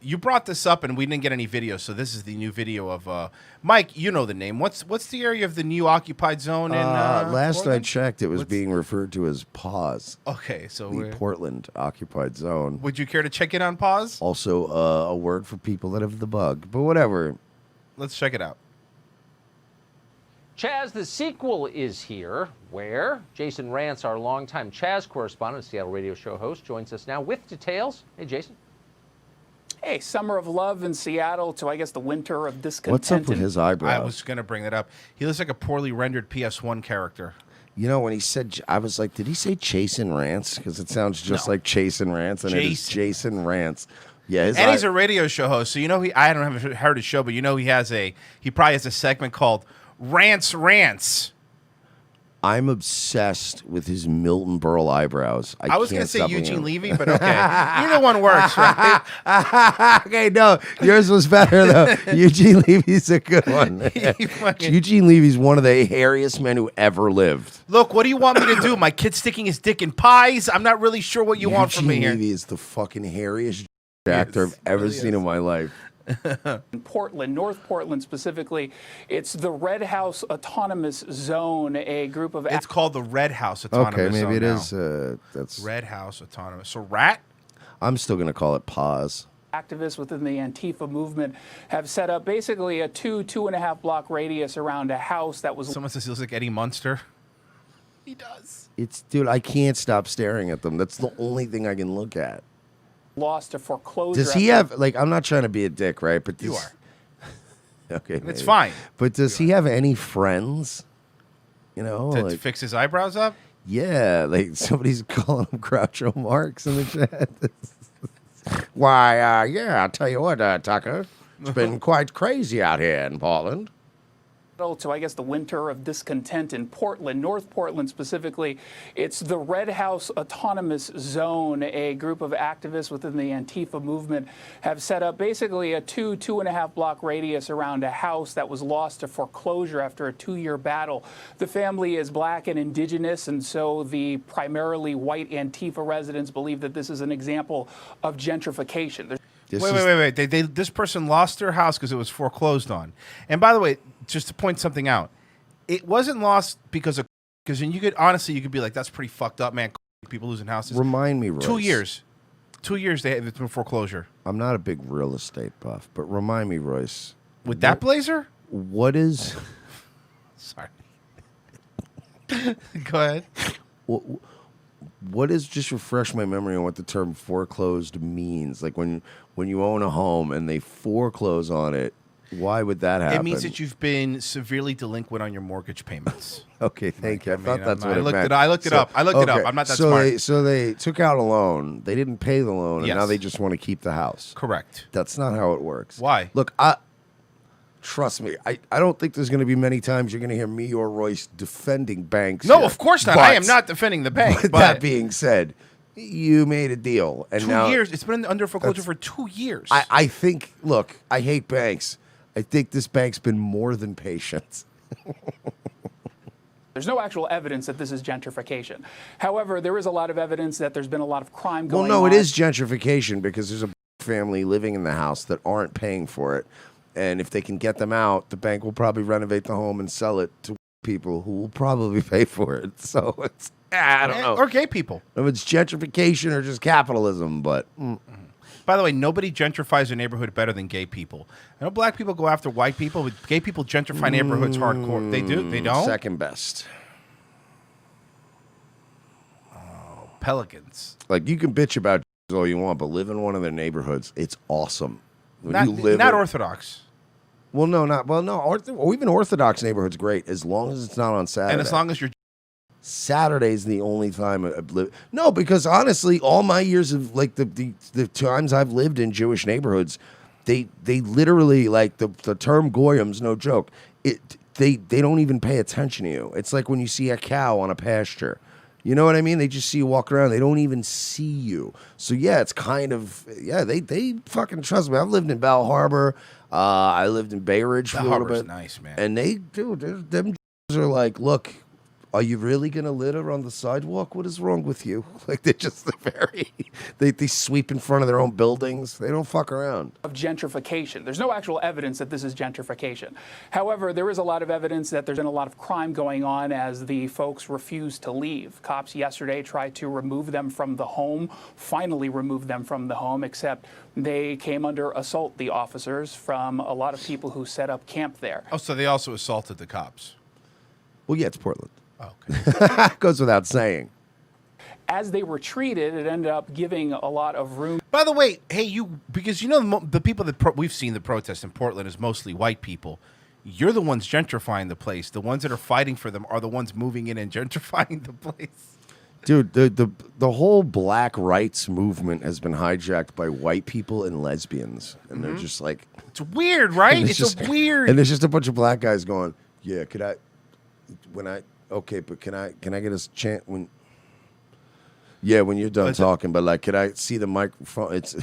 You brought this up, and we didn't get any video, so this is the new video of Mike. You know the name. What's the area of the new occupied zone in? Last I Portland? checked, it was being referred to as PAWS. Okay, so the Portland occupied zone. Would you care to check in on PAWS? Also, a word for people that have the bug, but whatever. Let's check it out. CHAZ, the sequel, is here, where Jason Rance, our longtime CHAZ correspondent, Seattle radio show host, joins us now with details. Hey, Jason. Hey, summer of love in Seattle to, I guess, the winter of discontent. What's up with his eyebrows? I was going to bring that up. He looks like a poorly rendered PS1 character. You know, when he said, I was like, did he say Jason Rance? Because it sounds just like Jason Rance, and it is Jason Rance. Yeah, and he's a radio show host, so you know I haven't heard his show, but you know he probably has a segment called Rants Rants. I'm obsessed with his Milton Berle eyebrows. I was going to say Eugene Levy, but okay. Either one works, right? Okay, no. Yours was better, though. Eugene Levy's a good one. Eugene Levy's one of the hairiest men who ever lived. Look, what do you want me to do? My kid's sticking his dick in pies? I'm not really sure what you want from me here. Eugene Levy is the fucking hairiest actor I've ever seen in my life. In Portland, North Portland specifically, it's the Red House Autonomous Zone, a group of... It's called the Red House Autonomous Zone. Okay, maybe it now. is. That's Red House Autonomous. So RAT? I'm still going to call it PAWS. Activists within the Antifa movement have set up basically a 2.5 block radius around a house that was... Someone says he looks like Eddie Munster. He does. Dude, I can't stop staring at them. That's the only thing I can look at. Lost to foreclosure. Does he have, like, I'm not trying to be a dick, right? But you are. Okay. It's fine. But does he have any friends? You know? To fix his eyebrows up? Yeah. Like, somebody's calling him Groucho Marx in the chat. Why, yeah, I'll tell you what, Tucker. It's been quite crazy out here in Portland. To, I guess, the winter of discontent in Portland, North Portland specifically. It's the Red House Autonomous Zone, a group of activists within the Antifa movement have set up basically a 2.5 block radius around a house that was lost to foreclosure after a 2-year battle. The family is black and indigenous, and so the primarily white Antifa residents believe that this is an example of gentrification. Wait. This person lost their house because it was foreclosed on. And by the way, just to point something out, it wasn't lost because you could honestly, you could be like, that's pretty fucked up, man. People losing houses. Remind me, Royce. 2 years. 2 years they had been foreclosure. I'm not a big real estate buff, but remind me, Royce. With that blazer? What is... Sorry. Go ahead. What is, just refresh my memory on what the term foreclosed means? Like when you own a home and they foreclose on it, why would that happen? It means that you've been severely delinquent on your mortgage payments. Okay, thank you. I thought that's what it meant. I looked it up. I'm not that smart. So they took out a loan. They didn't pay the loan, and Yes. now they just want to keep the house. Correct. That's not how it works. Why? Look, trust me, I don't think there's going to be many times you're going to hear me or Royce defending banks. No, here. of course not. But, I am not defending the bank. But But that being said, you made a deal, and 2 now years. It's been under foreclosure for 2 years. I think. Look, I hate banks. I think this bank's been more than patient. There's no actual evidence that this is gentrification. However, there is a lot of evidence that there's been a lot of crime going on. Well, no, it is gentrification because there's a family living in the house that aren't paying for it. And if they can get them out, the bank will probably renovate the home and sell it to people who will probably pay for it. So it's, I don't know. Or gay people. If it's gentrification or just capitalism, but... By the way, nobody gentrifies a neighborhood better than gay people. I know black people go after white people, but gay people gentrify neighborhoods hardcore. They do? They don't? Second best. Oh, Pelicans. Like, you can bitch about all you want, but live in one of their neighborhoods, it's awesome. When Not, you live not in, Orthodox. Well, no, not... Well, no, or even Orthodox neighborhood's great, as long as it's not on Saturday. And as long as you're... Saturday's the only time I've lived. No, because honestly, all my years of like the times I've lived in Jewish neighborhoods, they literally, like, the term goyim's no joke. They don't even pay attention to you. It's like when you see a cow on a pasture. You know what I mean? They just see you walk around. They don't even see you. So yeah, it's kind of, yeah, they fucking trust me. I've lived in Bell Harbor. I lived in Bay Ridge for a little bit. Nice, man. And they, dude, them are like, look, are you really gonna litter on the sidewalk? What is wrong with you? Like they sweep in front of their own buildings. They don't fuck around. Of gentrification. There's no actual evidence that this is gentrification. However, there is a lot of evidence that there's been a lot of crime going on as the folks refuse to leave. Cops yesterday tried to remove them from the home, finally removed them from the home, except they came under assault, the officers, from a lot of people who set up camp there. Oh, so they also assaulted the cops. Well, yeah, it's Portland. Oh, okay. Goes without saying. As they were treated, it ended up giving a lot of room. By the way, hey, because you know the people that we've seen the protests in Portland is mostly white people. You're the ones gentrifying the place. The ones that are fighting for them are the ones moving in and gentrifying the place. Dude, the whole black rights movement has been hijacked by white people and lesbians, and they're just like, it's weird, right? and It's weird. And there's just a bunch of black guys going, yeah, but can I get a chance when? Yeah, when you're done talking, but like, could I see the microphone? It's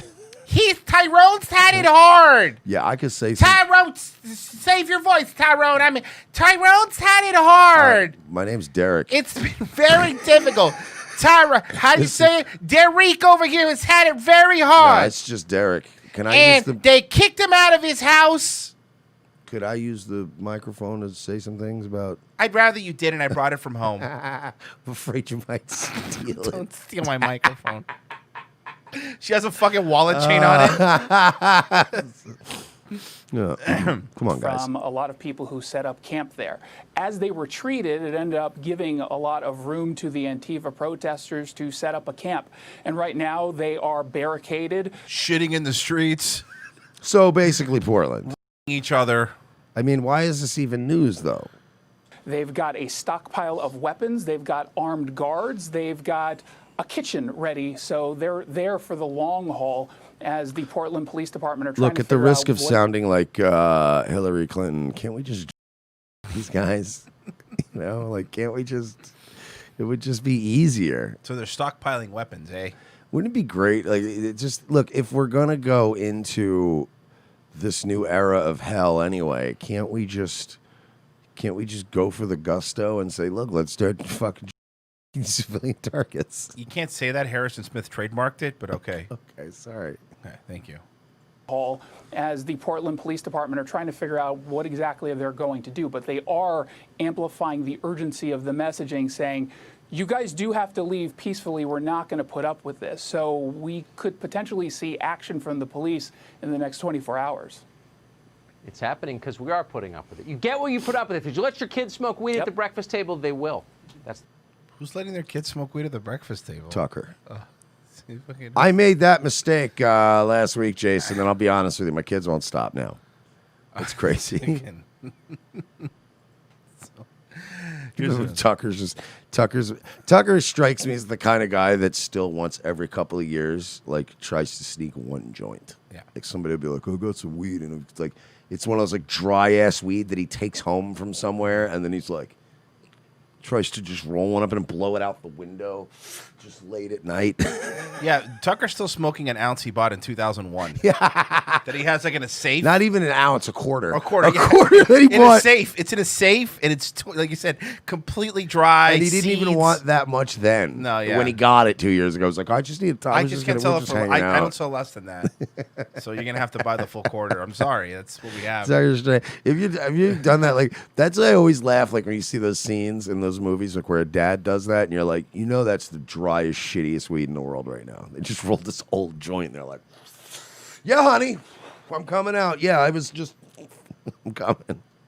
Tyrone's had it hard. yeah, I could say something. Tyrone, save your voice, Tyrone. I mean, Tyrone's had it hard. My name's Derek. It's been very difficult. Tyrone, how do you say it? Derek over here has had it very hard. No, it's just Derek. Can I And use they kicked him out of his house. Could I use the microphone to say some things about? I'd rather you didn't. I brought it from home. I'm afraid you might steal it. Don't steal my microphone. She has a fucking wallet chain on it. Yeah. Come on, guys. From a lot of people who set up camp there. As they were treated, it ended up giving a lot of room to the Antifa protesters to set up a camp. And right now they are barricaded. Shitting in the streets. So basically, Portland. Each other. I mean, why is this even news, though? They've got a stockpile of weapons. They've got armed guards. They've got a kitchen ready. So they're there for the long haul as the Portland Police Department are trying Look, to at the figure risk out of what- sounding like Hillary Clinton, can't we just these guys? You know, like, can't we just? It would just be easier. So they're stockpiling weapons, eh? Wouldn't it be great? Like, it just look, if we're gonna go into this new era of hell anyway, can't we just go for the gusto and say, look, let's start fucking civilian targets? You can't say that. Harrison Smith trademarked it, but okay. Okay, sorry. Okay, thank you. hall as the Portland Police Department are trying to figure out what exactly they're going to do. But they are amplifying the urgency of the messaging, saying, you guys do have to leave peacefully. We're not going to put up with this. So we could potentially see action from the police in the next 24 hours. It's happening because we are putting up with it. You get what you put up with. If you let your kids smoke weed at the breakfast table, they will. That's Who's letting their kids smoke weed at the breakfast table? Tucker. See, fucking- I made that mistake last week, Jason, and I'll be honest with you, my kids won't stop now. It's crazy. Tucker strikes me as the kind of guy that still once every couple of years, like, tries to sneak one joint. Yeah. Like, somebody will be like, oh, I got some weed, and it's like, it's one of those like dry ass weed that he takes home from somewhere, and then he's like, tries to just roll one up and blow it out the window, just late at night. Yeah, Tucker's still smoking an ounce he bought in 2001. Yeah, that he has like in a safe. Not even an ounce, a quarter. A quarter, A yeah. quarter that he in bought. a safe. It's in a safe, and it's like you said, completely dry. And he didn't even seeds. want that much then. No, yeah. When he got it 2 years ago, I was like, I just need time. I just can't sell it for. I I don't sell less than that. So you're gonna have to buy the full quarter. I'm sorry, that's what we have. Have you done that? Like, that's why I always laugh. Like when you see those scenes in those movies, like where a dad does that, and you're like, you know, that's the driest, shittiest weed in the world right now. They just rolled this old joint, and they're like, yeah, honey, I'm coming out. Yeah, I'm coming.